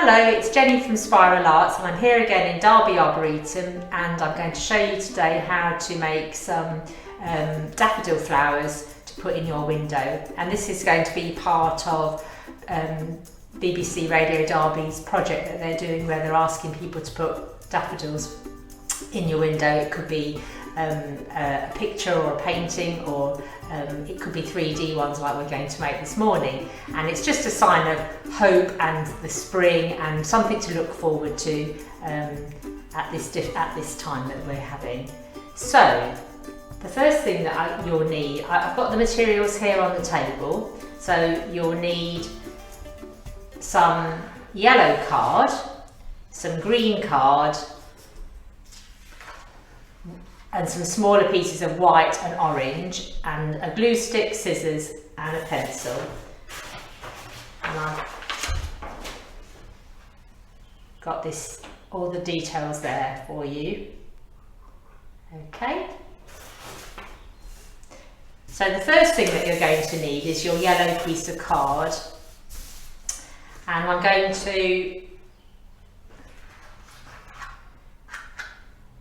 Hello, it's Jenny from Spiral Arts and I'm here again in Derby Arboretum, and I'm going to show you today how to make some daffodil flowers to put in your window. And this is going to be part of BBC Radio Derby's project that they're doing, where they're asking people to put daffodils in your window. It could be a picture or a painting, or it could be 3D ones like we're going to make this morning, and it's just a sign of hope and the spring and something to look forward to at this time that we're having. So the first thing that you'll need, I've got the materials here on the table, so you'll need some yellow card, some green card, and some smaller pieces of white and orange, and a glue stick, scissors and a pencil. And I've got all the details there for you. Okay. So the first thing that you're going to need is your yellow piece of card, and I'm going to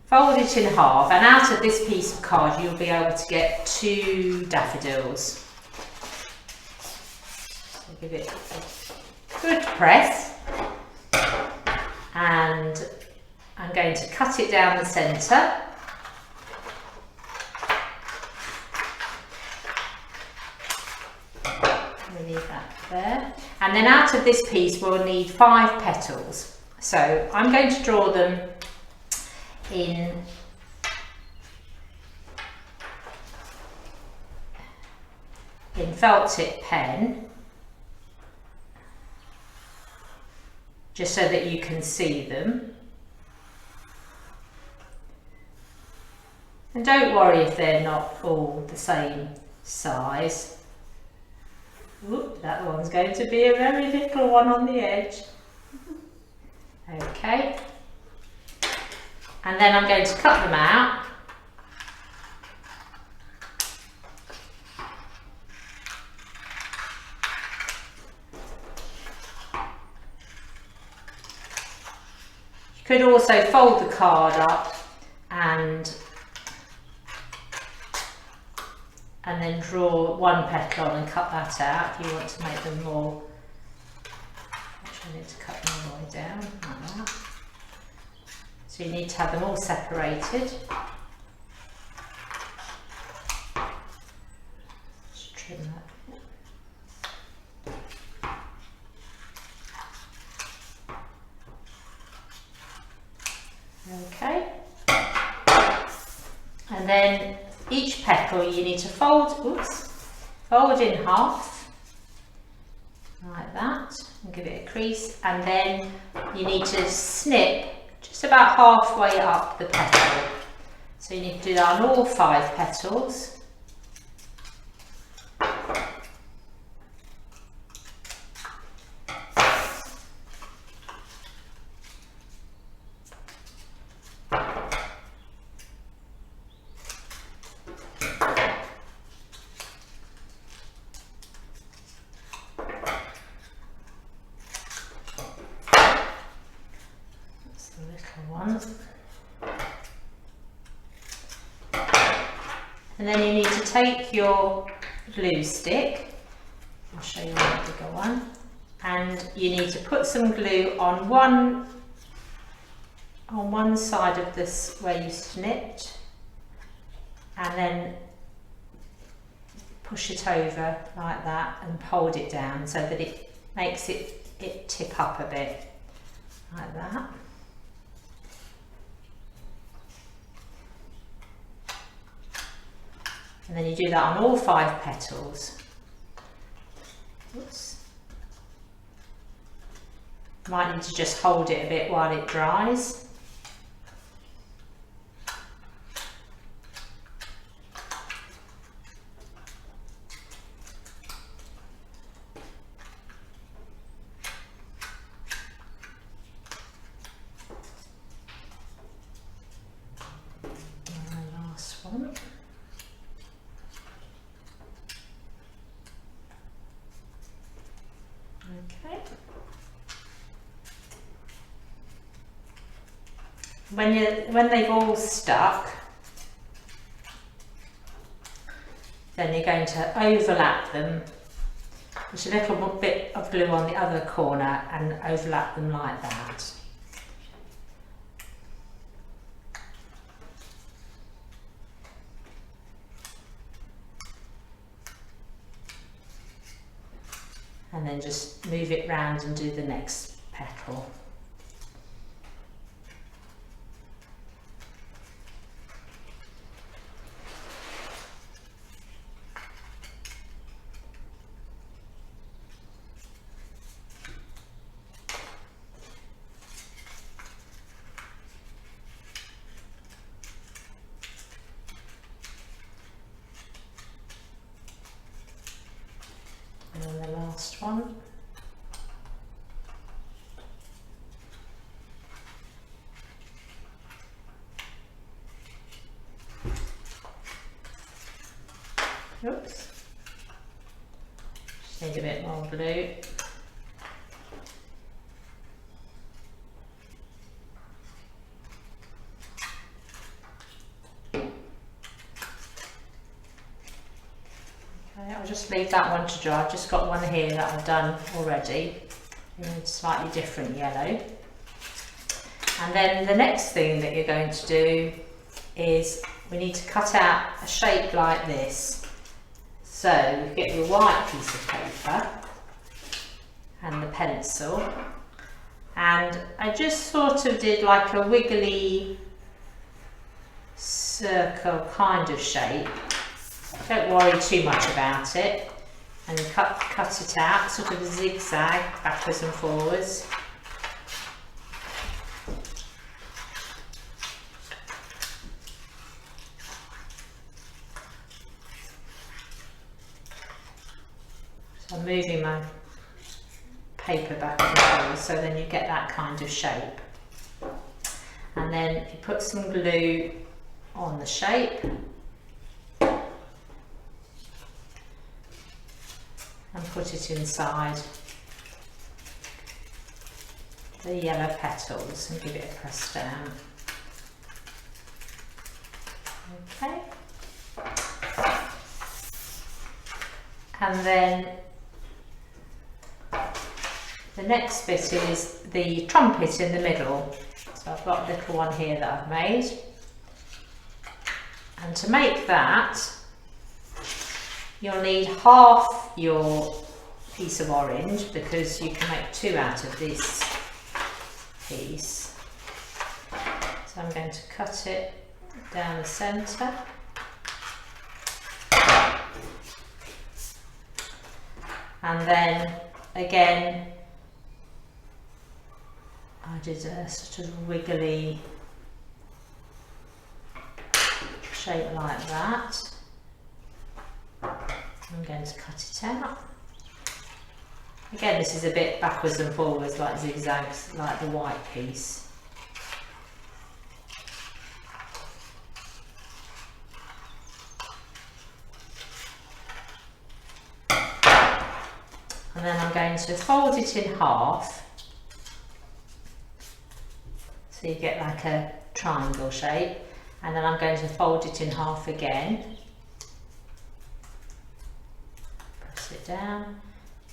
fold it in half, and out of this piece of card you'll be able to get 2 daffodils. So give it a good press, and I'm going to cut it down the centre. Leave that there. And then out of this piece we'll need 5 petals. So I'm going to draw them in felt tip pen, just so that you can see them. And don't worry if they're not all the same size. Oop, that one's going to be a very little one on the edge. Okay. And then I'm going to cut them out. You could also fold the card up and then draw one petal on and cut that out if you want to make them more. Actually, I need to cut them all the way down like that. So you need to have them all separated. Just trim that. Okay. And then each petal you need to fold in half, like that, and give it a crease, and then you need to snip just about halfway up the petal. So you need to do that on all 5 petals. And then you need to take your glue stick, I'll show you the bigger one, and you need to put some glue on one side of this where you snipped, and then push it over like that and hold it down so that it makes it tip up a bit, like that. And then you do that on all 5 petals. Oops. Might need to just hold it a bit while it dries. And the last one. Okay. when they've all stuck, then you're going to overlap them. There's a little bit of glue on the other corner and overlap them like that. And then just move it round and do the next petal. And then the last one. Oops. Just need a bit more glue. I'll just leave that one to dry. I've just got one here that I've done already in a slightly different yellow. And then the next thing that you're going to do is we need to cut out a shape like this. So you get your white piece of paper and the pencil, and I just sort of did like a wiggly circle kind of shape. Don't worry too much about it, and cut it out, sort of a zigzag backwards and forwards. So I'm moving my paper back and forwards so then you get that kind of shape. And then you put some glue on the shape. And put it inside the yellow petals and give it a press down. Okay. And then the next bit is the trumpet in the middle. So I've got a little one here that I've made. And to make that, you'll need half your piece of orange because you can make two out of this piece. So I'm going to cut it down the centre. And then again, I did a sort of wiggly shape like that. I'm going to cut it out. Again, this is a bit backwards and forwards, like zigzags, like the white piece. And then I'm going to fold it in half, so you get like a triangle shape. And then I'm going to fold it in half again. Press it down.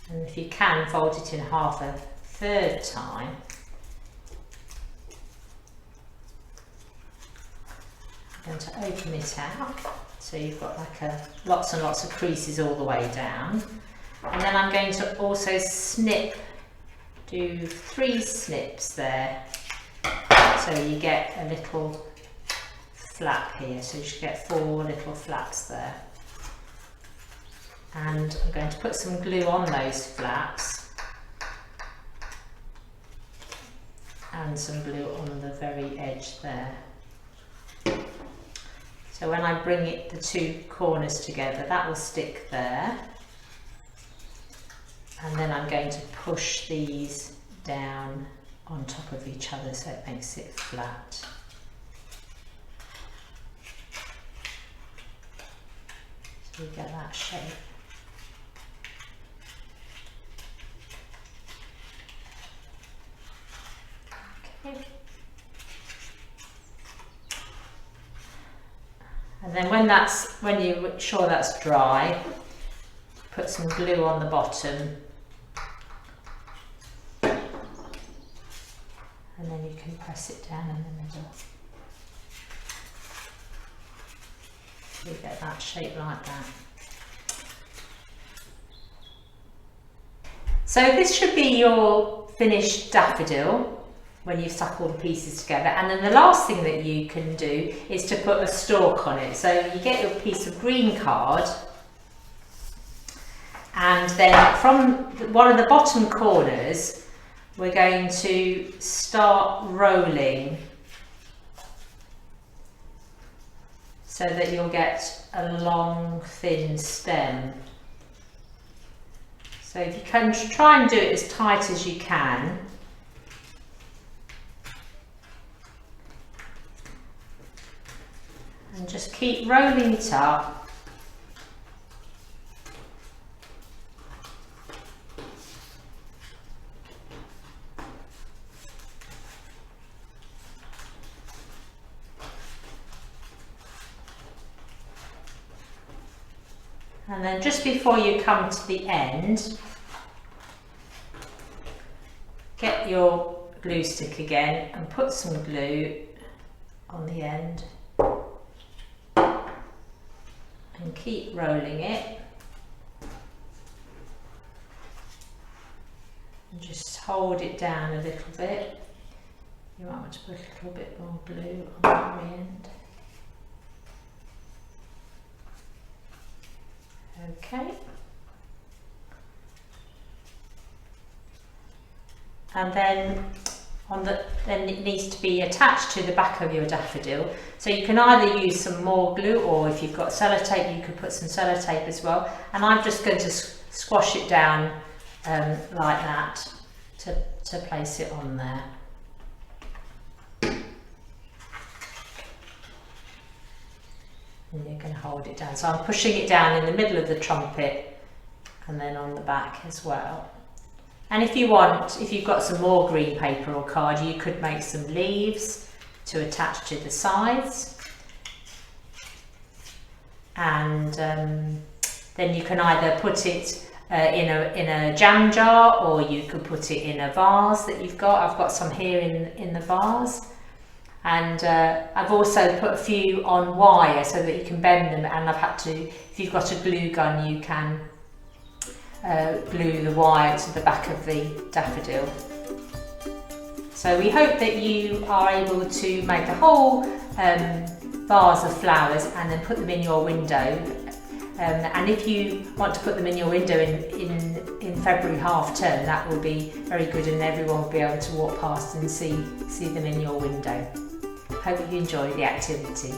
And if you can, fold it in half a third time. I'm going to open it out, so you've got like lots and lots of creases all the way down. And then I'm going to also do 3 snips there, so you get a little flap here, so you should get 4 little flaps there. And I'm going to put some glue on those flaps and some glue on the very edge there. So when I bring the 2 corners together, that will stick there. And then I'm going to push these down on top of each other so it makes it flat. So you get that shape. Okay. then when you're sure that's dry, put some glue on the bottom. And then you can press it down in the middle. So you get that shape like that. So this should be your finished daffodil when you've stuck all the pieces together. And then the last thing that you can do is to put a stalk on it. So you get your piece of green card, and then from one of the bottom corners, we're going to start rolling so that you'll get a long, thin stem. So if you can try and do it as tight as you can. And just keep rolling it up. And then just before you come to the end, get your glue stick again and put some glue on the end and keep rolling it. And just hold it down a little bit. You might want to put a little bit more glue on the very end. Okay, and then then it needs to be attached to the back of your daffodil. So you can either use some more glue, or if you've got sellotape, you could put some sellotape as well. And I'm just going to squash it down like that to place it on there. And you're going to hold it down. So I'm pushing it down in the middle of the trumpet and then on the back as well. And if you want, if you've got some more green paper or card, you could make some leaves to attach to the sides. And then you can either put it in a jam jar, or you could put it in a vase that you've got. I've got some here in the vase. And I've also put a few on wire so that you can bend them, and I've had to, if you've got a glue gun, you can glue the wire to the back of the daffodil. So we hope that you are able to make a whole vase of flowers and then put them in your window. And if you want to put them in your window in February half term, that will be very good, and everyone will be able to walk past and see them in your window. Hope you enjoy the activity.